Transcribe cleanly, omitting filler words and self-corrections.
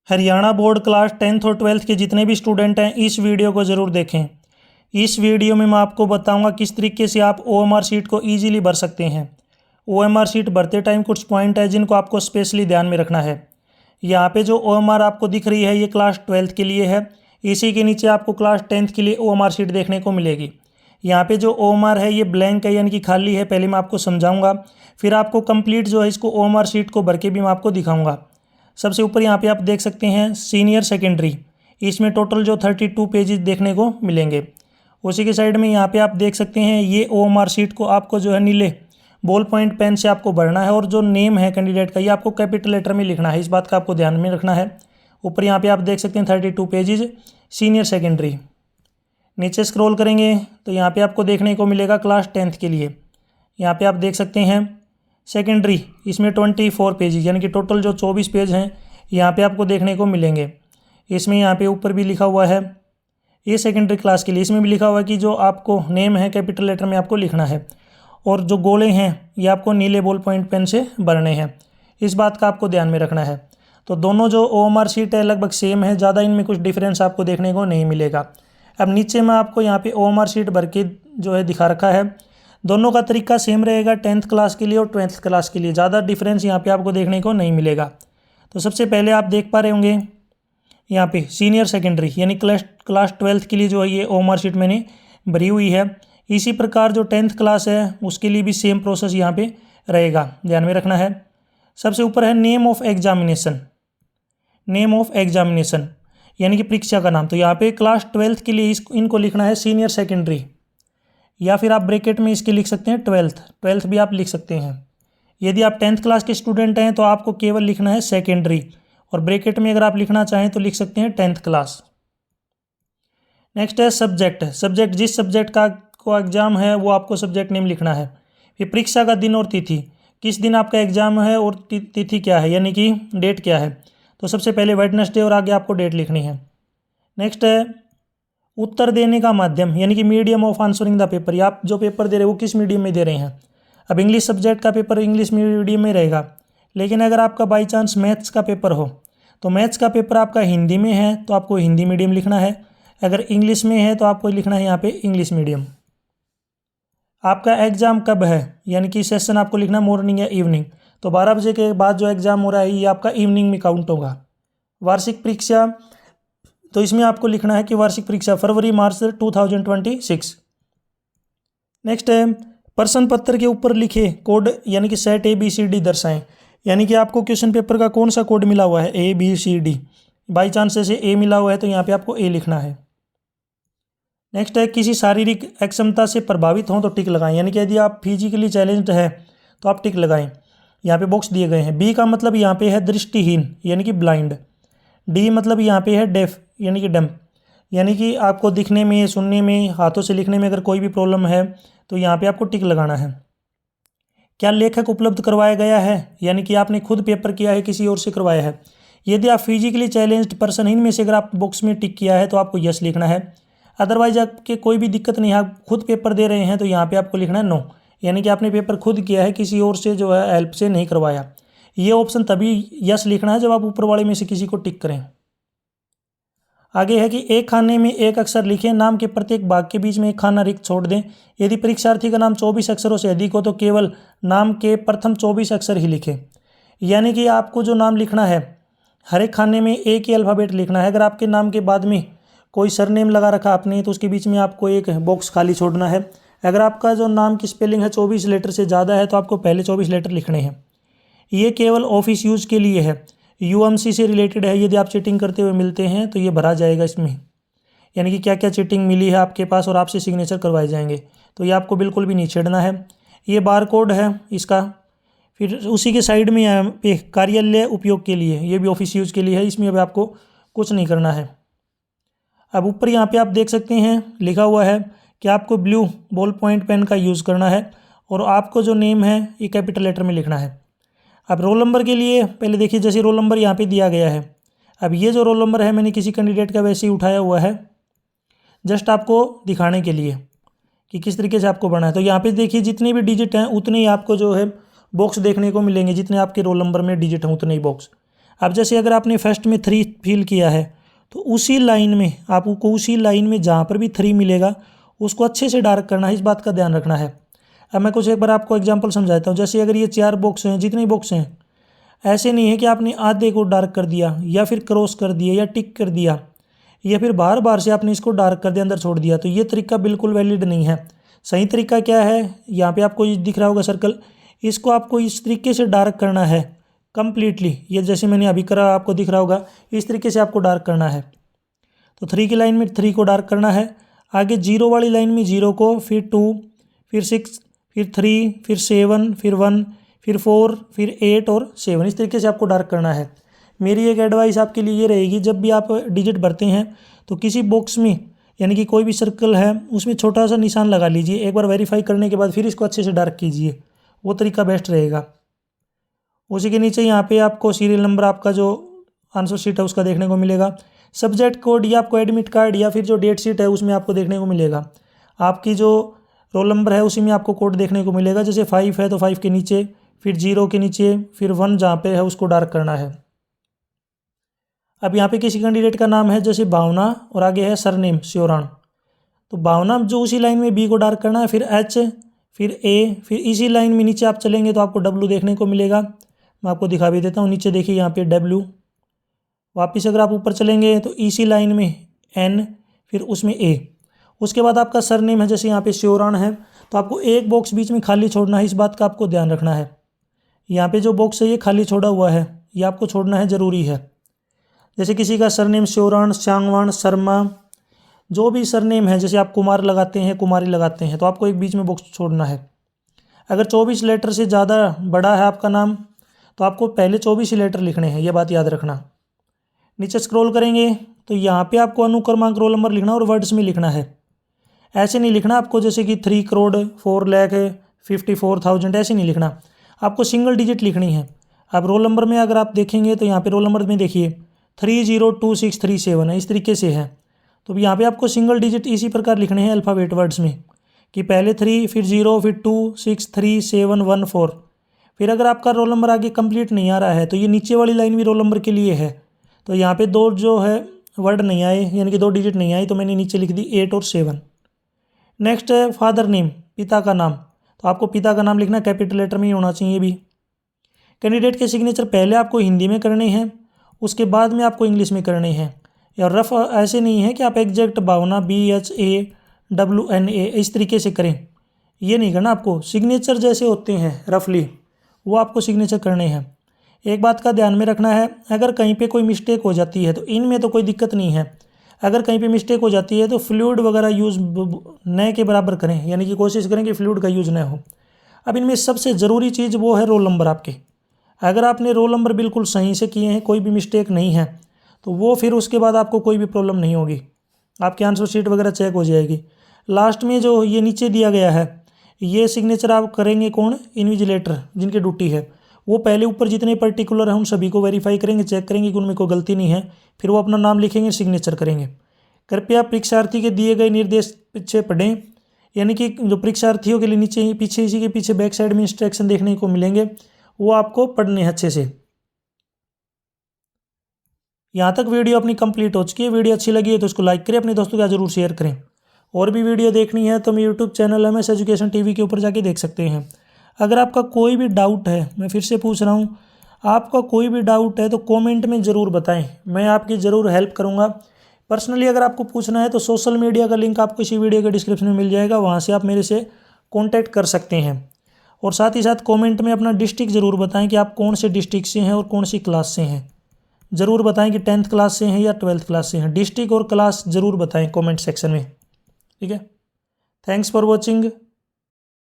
Haryana board class 10th और 12th के जितने भी स्टूडेंट हैं इस वीडियो को ज़रूर देखें। इस वीडियो में मैं आपको बताऊंगा किस तरीके से आप OMR शीट को ईजिली भर सकते हैं। OMR शीट भरते टाइम कुछ पॉइंट है जिनको आपको स्पेशली ध्यान में रखना है। यहाँ पे जो OMR आपको दिख रही है ये क्लास 12th के लिए है। इसी के नीचे आपको क्लास 10th के लिए OMR शीट देखने को मिलेगी। यहाँ पे जो OMR है ये ब्लैंक है यानी कि खाली है। पहले मैं आपको समझाऊंगा, फिर आपको कंप्लीट जो है इसको OMR शीट को भर के भी मैं आपको दिखाऊंगा। सबसे ऊपर यहाँ पे आप देख सकते हैं सीनियर सेकेंडरी, इसमें टोटल जो 32 पेजेस देखने को मिलेंगे। उसी के साइड में यहाँ पे आप देख सकते हैं ये OMR शीट को आपको जो है नीले बॉल पॉइंट पेन से आपको भरना है और जो नेम है कैंडिडेट का ये आपको कैपिटल लेटर में लिखना है। इस बात का आपको ध्यान में रखना है। ऊपर यहाँ पे आप देख सकते हैं 32 पेजेस सीनियर सेकेंडरी। नीचे स्क्रॉल करेंगे तो यहाँ पे आपको देखने को मिलेगा क्लास 10th के लिए। यहाँ पे आप देख सकते हैं सेकेंडरी, इसमें 24 पेजेस यानी कि टोटल जो 24 पेज हैं यहाँ पे आपको देखने को मिलेंगे। इसमें यहाँ पे ऊपर भी लिखा हुआ है ये सेकेंडरी क्लास के लिए, इसमें भी लिखा हुआ है कि जो आपको नेम है कैपिटल लेटर में आपको लिखना है और जो गोले हैं ये आपको नीले बॉल पॉइंट पेन से भरने हैं। इस बात का आपको ध्यान में रखना है। तो दोनों जो OMR शीट है लगभग सेम है, ज़्यादा इनमें कुछ डिफरेंस आपको देखने को नहीं मिलेगा। अब नीचे में आपको यहाँ पे OMR शीट भर के जो है दिखा रखा है। दोनों का तरीका सेम रहेगा 10th क्लास के लिए और 12th क्लास के लिए, ज़्यादा डिफरेंस यहाँ पे आपको देखने को नहीं मिलेगा। तो सबसे पहले आप देख पा रहे होंगे यहाँ पे सीनियर सेकेंडरी यानी क्लास 12th के लिए जो है ये OMR शीट मैंने भरी हुई है। इसी प्रकार जो 10th क्लास है उसके लिए भी सेम प्रोसेस यहाँ पे रहेगा, ध्यान में रखना है। सबसे ऊपर है name of examination, name of examination यानी कि परीक्षा का नाम। तो यहाँ पे क्लास 12th के लिए इनको लिखना है सीनियर सेकेंडरी, या फिर आप ब्रैकेट में इसके लिख सकते हैं 12th भी आप लिख सकते हैं। यदि आप 10th क्लास के स्टूडेंट हैं तो आपको केवल लिखना है सेकेंडरी, और ब्रैकेट में अगर आप लिखना चाहें तो लिख सकते हैं 10th क्लास। नेक्स्ट है सब्जेक्ट, सब्जेक्ट जिस सब्जेक्ट का को एग्ज़ाम है वो आपको सब्जेक्ट नेम लिखना है। फिर परीक्षा का दिन और तिथि, किस दिन आपका एग्ज़ाम है और तिथि क्या है यानी कि डेट क्या है। तो सबसे पहले वेडनेसडे और आगे आपको डेट लिखनी है। नेक्स्ट है उत्तर देने का माध्यम यानी कि medium of answering the paper, या आप जो पेपर दे रहे हो वो किस मीडियम में दे रहे हैं। अब इंग्लिश सब्जेक्ट का पेपर इंग्लिश मीडियम में रहेगा, लेकिन अगर आपका बाई चांस मैथ्स का पेपर हो तो मैथ्स का पेपर आपका हिंदी में है तो आपको हिंदी मीडियम लिखना है। अगर इंग्लिश में है तो आपको लिखना है यहाँ पे इंग्लिश मीडियम। आपका एग्ज़ाम कब है यानी कि सेशन आपको लिखना मॉर्निंग या इवनिंग, तो 12 बजे के बाद जो एग्ज़ाम हो रहा है ये आपका इवनिंग में काउंट होगा। वार्षिक परीक्षा, तो इसमें आपको लिखना है कि वार्षिक परीक्षा फरवरी मार्च 2026। नेक्स्ट है प्रश्न पत्र के ऊपर लिखे कोड यानी कि सेट ABCD दर्शाएं, यानी कि आपको क्वेश्चन पेपर का कौन सा कोड मिला हुआ है ABCD। बाई चांस से A मिला हुआ है तो यहाँ पे आपको A लिखना है। नेक्स्ट है किसी शारीरिक अक्षमता से प्रभावित हों तो टिक लगाएं, यानी कि यदि आप फिजिकली चैलेंज्ड है तो आप टिक लगाएं। यहाँ पे बॉक्स दिए गए हैं। B का मतलब यहाँ पे है दृष्टिहीन यानी कि ब्लाइंड। D मतलब यहाँ पे है डेफ यानी कि डम, यानी कि आपको दिखने में सुनने में हाथों से लिखने में अगर कोई भी प्रॉब्लम है तो यहाँ पे आपको टिक लगाना है। क्या लेखक उपलब्ध करवाया गया है यानी कि आपने खुद पेपर किया है किसी और से करवाया है। यदि आप फिजिकली चैलेंज्ड पर्सन इनमें से अगर आप बॉक्स में टिक किया है तो आपको यस लिखना है। अदरवाइज आपके कोई भी दिक्कत नहीं है, आप खुद पेपर दे रहे हैं तो यहाँ पे आपको लिखना है नो, यानी कि आपने पेपर खुद किया है किसी और से जो है हेल्प से नहीं करवाया। ये ऑप्शन तभी यस लिखना है जब आप ऊपर वाले में से किसी को टिक करें। आगे है कि एक खाने में एक अक्षर लिखें, नाम के प्रत्येक भाग के बीच में एक खाना रिक्त छोड़ दें। यदि परीक्षार्थी का नाम 24 अक्षरों से अधिक हो तो केवल नाम के प्रथम 24 अक्षर ही लिखें, यानी कि आपको जो नाम लिखना है हर एक खाने में एक ही अल्फ़ाबेट लिखना है। अगर आपके नाम के बाद में कोई सरनेम लगा रखा आपने तो उसके बीच में आपको एक बॉक्स खाली छोड़ना है। अगर आपका जो नाम की स्पेलिंग है 24 लेटर से ज़्यादा है तो आपको पहले 24 लेटर लिखने हैं। ये केवल ऑफिस यूज़ के लिए है, UMC से रिलेटेड है। यदि आप चीटिंग करते हुए मिलते हैं तो ये भरा जाएगा इसमें, यानी कि क्या क्या चीटिंग मिली है आपके पास और आपसे सिग्नेचर करवाए जाएंगे, तो ये आपको बिल्कुल भी नहीं छेड़ना है। ये बार कोड है इसका। फिर उसी के साइड में यहाँ पे कार्यालय उपयोग के लिए, ये भी ऑफिस यूज़ के लिए है, इसमें अब आपको कुछ नहीं करना है। अब ऊपर यहाँ पे आप देख सकते हैं लिखा हुआ है कि आपको ब्लू बॉल पॉइंट पेन का यूज़ करना है और आपको जो नेम है ये कैपिटल लेटर में लिखना है। अब रोल नंबर के लिए पहले देखिए, जैसे रोल नंबर यहाँ पे दिया गया है। अब ये जो रोल नंबर है मैंने किसी कैंडिडेट का वैसे ही उठाया हुआ है जस्ट आपको दिखाने के लिए कि किस तरीके से आपको बढ़ना है। तो यहाँ पे देखिए जितने भी डिजिट हैं उतने ही आपको जो है बॉक्स देखने को मिलेंगे, जितने आपके रोल नंबर में डिजिट हैं उतने ही बॉक्स। अब जैसे अगर आपने फर्स्ट में 3 फिल किया है तो उसी लाइन में आपको उसी लाइन में जहाँ पर भी 3 मिलेगा उसको अच्छे से डार्क करना है, इस बात का ध्यान रखना है। अब मैं कुछ एक बार आपको एग्जांपल समझाता हूँ। जैसे अगर ये 4 बॉक्स हैं, जितने बॉक्स हैं, ऐसे नहीं है कि आपने आधे को डार्क कर दिया या फिर क्रॉस कर दिया या टिक कर दिया या फिर बार बार से आपने इसको डार्क कर दिया, अंदर छोड़ दिया, तो ये तरीका बिल्कुल वैलिड नहीं है। सही तरीका क्या है, यहाँ पे आपको ये दिख रहा होगा सर्कल, इसको आपको इस तरीके से डार्क करना है कम्प्लीटली। ये जैसे मैंने अभी करा आपको दिख रहा होगा, इस तरीके से आपको डार्क करना है। तो 3 की लाइन में 3 को डार्क करना है, आगे 0 वाली लाइन में 0 को, फिर 2, फिर 6, फिर 3, फिर 7, फिर 1, फिर 4, फिर 8 और 7, इस तरीके से आपको डार्क करना है। मेरी एक एडवाइस आपके लिए ये रहेगी, जब भी आप डिजिट भरते हैं तो किसी बॉक्स में यानी कि कोई भी सर्कल है उसमें छोटा सा निशान लगा लीजिए। एक बार वेरीफाई करने के बाद फिर इसको अच्छे से डार्क कीजिए, वो तरीका बेस्ट रहेगा। उसी के नीचे यहाँ पे आपको सीरियल नंबर आपका जो आंसर शीट है उसका देखने को मिलेगा। सब्जेक्ट कोड या आपको एडमिट कार्ड या फिर जो डेट शीट है उसमें आपको देखने को मिलेगा। आपकी जो रोल नंबर है उसी में आपको कोड देखने को मिलेगा। जैसे 5 है तो 5 के नीचे, फिर 0 के नीचे, फिर 1 जहाँ पे है उसको डार्क करना है। अब यहाँ पे किसी कैंडिडेट का नाम है जैसे भावना और आगे है सरनेम श्योरान, तो भावना जो उसी लाइन में बी को डार्क करना है, फिर एच, फिर ए, फिर इसी लाइन में नीचे आप चलेंगे तो आपको डब्ल्यू देखने को मिलेगा। मैं आपको दिखा भी देता हूँ, नीचे देखिए यहाँ पे डब्ल्यू। वापस अगर आप ऊपर चलेंगे तो इसी लाइन में एन, फिर उसमें ए। उसके बाद आपका सरनेम है जैसे यहाँ पे श्योरान है, तो आपको एक बॉक्स बीच में खाली छोड़ना है, इस बात का आपको ध्यान रखना है। यहाँ पे जो बॉक्स है ये खाली छोड़ा हुआ है, ये आपको छोड़ना है, ज़रूरी है। जैसे किसी का सरनेम श्योरान, सांगवान, शर्मा, जो भी सरनेम है, जैसे आप कुमार लगाते हैं, कुमारी लगाते हैं, तो आपको एक बीच में बॉक्स छोड़ना है। अगर 24 लेटर से ज़्यादा बड़ा है आपका नाम तो आपको पहले 24 ही लेटर लिखने हैं, ये बात याद रखना। नीचे स्क्रॉल करेंगे तो यहाँ पे आपको अनुक्रमांक रोल नंबर लिखना और वर्ड्स में लिखना है। ऐसे नहीं लिखना आपको जैसे कि 3 करोड़ 4,54,000 ऐसे नहीं लिखना, आपको सिंगल डिजिट लिखनी है। अब रोल नंबर में अगर आप देखेंगे तो यहाँ पे रोल नंबर में देखिए 302637 है, इस तरीके से है। तो यहाँ पे आपको सिंगल डिजिट इसी प्रकार लिखने हैं अल्फ़ाबेट वर्ड्स में, कि पहले 3, फिर 0, फिर 2, 6, 3, 7, 1, 4। फिर अगर आपका रोल नंबर आगे कंप्लीट नहीं आ रहा है तो ये नीचे वाली लाइन भी रोल नंबर के लिए है। तो यहाँ पे 2 जो है वर्ड नहीं आए, यानी कि 2 डिजिट नहीं आई, तो मैंने नीचे लिख दी 8 और 7। नेक्स्ट है फादर नेम, पिता का नाम, तो आपको पिता का नाम लिखना कैपिटल लेटर में ही होना चाहिए भी। कैंडिडेट के सिग्नेचर पहले आपको हिंदी में करने हैं, उसके बाद में आपको इंग्लिश में करने हैं। या रफ ऐसे नहीं है कि आप एग्जैक्ट भावना BHAWNA इस तरीके से करें, ये नहीं करना। आपको सिग्नेचर जैसे होते हैं रफली वो आपको सिग्नेचर करने हैं। एक बात का ध्यान में रखना है, अगर कहीं पे कोई मिस्टेक हो जाती है तो इनमें तो कोई दिक्कत नहीं है। अगर कहीं पे मिस्टेक हो जाती है तो फ्लूइड वगैरह यूज़ न के बराबर करें, यानी कि कोशिश करें कि फ्लूइड का यूज़ न हो। अब इनमें सबसे ज़रूरी चीज़ वो है रोल नंबर आपके। अगर आपने रोल नंबर बिल्कुल सही से किए हैं, कोई भी मिस्टेक नहीं है, तो वो फिर उसके बाद आपको कोई भी प्रॉब्लम नहीं होगी, आपकी आंसर शीट वगैरह चेक हो जाएगी। लास्ट में जो ये नीचे दिया गया है ये सिग्नेचर आप करेंगे कौन, इन्विजिलेटर जिनकी ड्यूटी है, वो पहले ऊपर जितने पर्टिकुलर हैं उन सभी को वेरीफाई करेंगे, चेक करेंगे कि उनमें कोई गलती नहीं है, फिर वो अपना नाम लिखेंगे, सिग्नेचर करेंगे। कृपया परीक्षार्थी के दिए गए निर्देश पीछे पढ़ें, यानी कि जो परीक्षार्थियों के लिए नीचे ही पीछे इसी के पीछे बैक साइड में इंस्ट्रक्शन देखने को मिलेंगे, वो आपको पढ़ने हैं अच्छे से। यहाँ तक वीडियो अपनी कंप्लीट हो चुकी है। वीडियो अच्छी लगी है तो उसको लाइक करें, अपने दोस्तों के साथ जरूर शेयर करें। और भी वीडियो देखनी है तो मेरे YouTube channel MS education TV के ऊपर जाके देख सकते हैं। अगर आपका कोई भी डाउट है, मैं फिर से पूछ रहा हूँ, आपका कोई भी डाउट है तो कमेंट में ज़रूर बताएं, मैं आपकी ज़रूर हेल्प करूँगा। पर्सनली अगर आपको पूछना है तो सोशल मीडिया का लिंक आपको इसी वीडियो के डिस्क्रिप्शन में मिल जाएगा, वहाँ से आप मेरे से कॉन्टैक्ट कर सकते हैं। और साथ ही साथ कॉमेंट में अपना डिस्ट्रिक्ट ज़रूर बताएँ कि आप कौन से डिस्ट्रिक्ट से हैं और कौन सी क्लास से हैं। ज़रूर बताएं कि 10th क्लास से हैं या 12th क्लास से हैं। डिस्ट्रिक्ट और क्लास ज़रूर बताएं कमेंट सेक्शन में, ठीक है। Thanks for watching.